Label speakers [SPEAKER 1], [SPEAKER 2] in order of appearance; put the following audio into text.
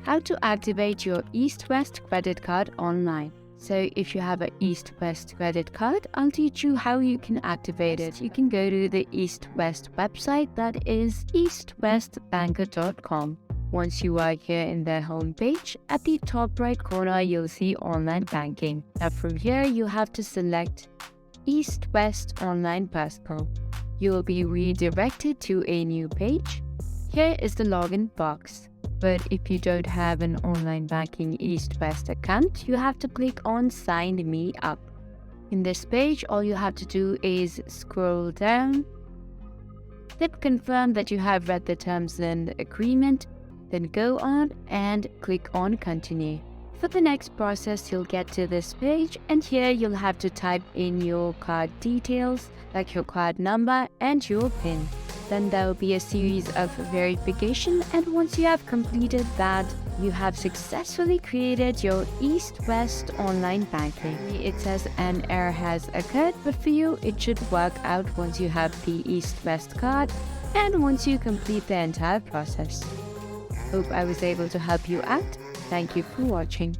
[SPEAKER 1] How to activate your EastWest credit card online. So if you have an EastWest credit card, I'll teach you how you can activate it. You can go to the EastWest website, that is eastwestbanker.com. Once you are here in their homepage, at the top right corner, you'll see online banking. Now from here, you have to select EastWest Online Personal. You will be redirected to a new page. Here is the login box. But if you don't have an online banking EastWest account, you have to click on Sign Me Up. In this page, all you have to do is scroll down, then confirm that you have read the terms and agreement, then go on and click on Continue. For the next process, you'll get to this page, and here you'll have to type in your card details, like your card number and your PIN. Then there will be a series of verification, and once you have completed that, you have successfully created your EastWest online banking. It says an error has occurred, but for you it should work out once you have the EastWest card and once you complete the entire process. Hope I was able to help you out. Thank you for watching.